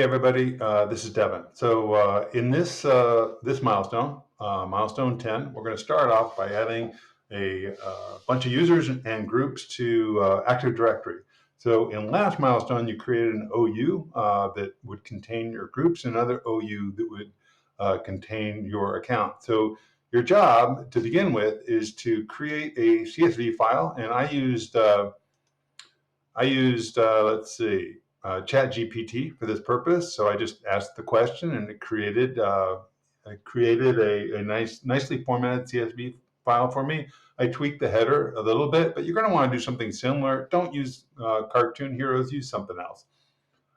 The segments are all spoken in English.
Hey everybody, this is Devin. So in this milestone, milestone 10, we're going to start off by adding a bunch of users and groups to Active Directory. So in last milestone, you created an OU that would contain your groups, and another OU that would contain your account. So your job to begin with is to create a CSV file, and I used let's see, ChatGPT for this purpose. So I just asked the question, and it created a nicely formatted CSV file for me. I tweaked the header a little bit, but you're going to want to do something similar. Don't use cartoon heroes. Use something else.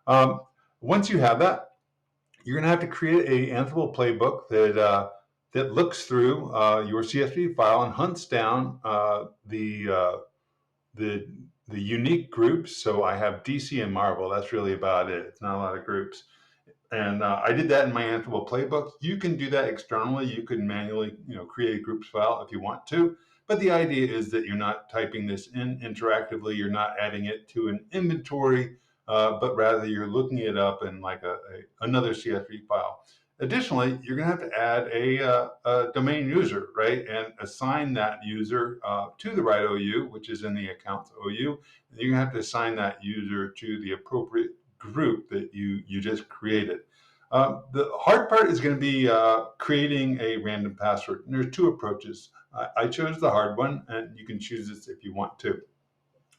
Um, Once you have that, you're going to have to create a Ansible playbook that looks through your CSV file and hunts down the the unique groups. So I have DC and Marvel. That's really about it. It's not a lot of groups. And I did that in my Ansible playbook. You can do that externally. You can manually, create a groups file if you want to. But the idea is that you're not typing this in interactively. You're not adding it to an inventory, but rather you're looking it up in like another CSV file. Additionally, you're going to have to add a domain user, right, and assign that user to the right OU, which is in the accounts OU. And you're going to have to assign that user to the appropriate group that you just created. The hard part is going to be creating a random password. And there's two approaches. I chose the hard one, and you can choose this if you want to.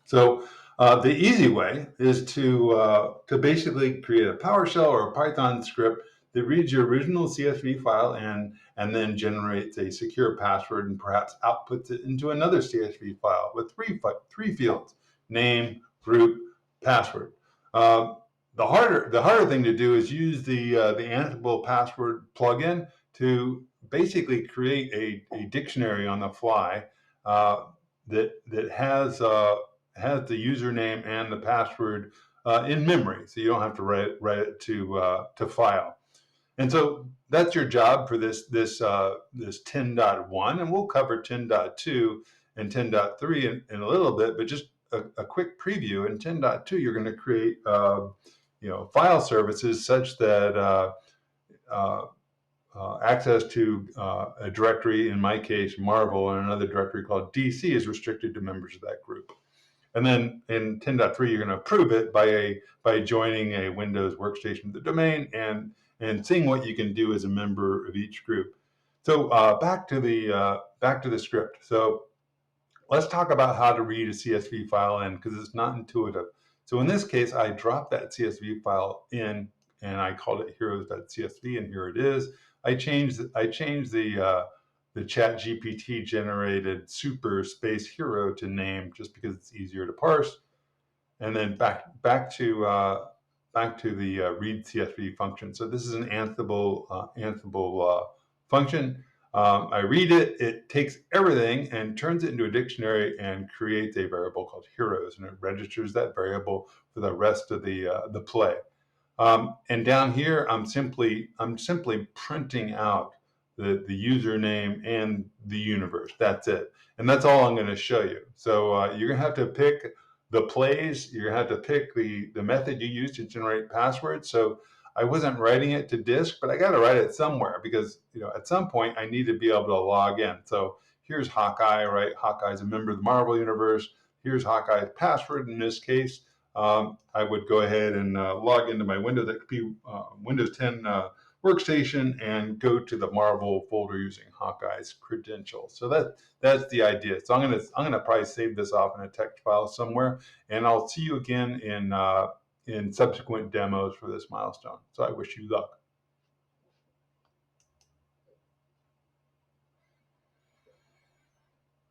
So the easy way is to basically create a PowerShell or a Python script that reads your original CSV file and then generates a secure password and perhaps outputs it into another CSV file with three fields: name, group, password. Uh, the harder thing to do is use the Ansible password plugin to basically create a dictionary on the fly that has the username and the password in memory, so you don't have to write it to file. And so that's your job for this 10.1, and we'll cover 10.2 and 10.3 in a little bit. But just a quick preview: in 10.2, you're going to create file services such that uh, access to a directory, in my case Marvel, and another directory called DC is restricted to members of that group. And then in 10.3, you're going to approve it by joining a Windows workstation with the domain and seeing what you can do as a member of each group. So back to the script. So let's talk about how to read a CSV file in, because it's not intuitive. So in this case, I dropped that CSV file in, and I called it heroes.csv, and here it is. I changed the Chat GPT generated super space hero to name, just because it's easier to parse. And then back to the read CSV function. So this is an Ansible function. I read it. It takes everything and turns it into a dictionary and creates a variable called heroes, and it registers that variable for the rest of the play. And down here, I'm simply printing out the username and the universe. That's it, and that's all I'm going to show you. So you're going to have to pick the plays. You're going to have to pick the method you use to generate passwords. So I wasn't writing it to disk, but I got to write it somewhere, because at some point I need to be able to log in. So here's Hawkeye, right? Hawkeye's a member of the Marvel universe. Here's Hawkeye's password in this case. I would go ahead and log into my Windows XP Windows 10 workstation and go to the Marvel folder using Hawkeye's credentials. So that's the idea. So I'm gonna probably save this off in a text file somewhere, and I'll see you again in subsequent demos for this milestone. So I wish you luck.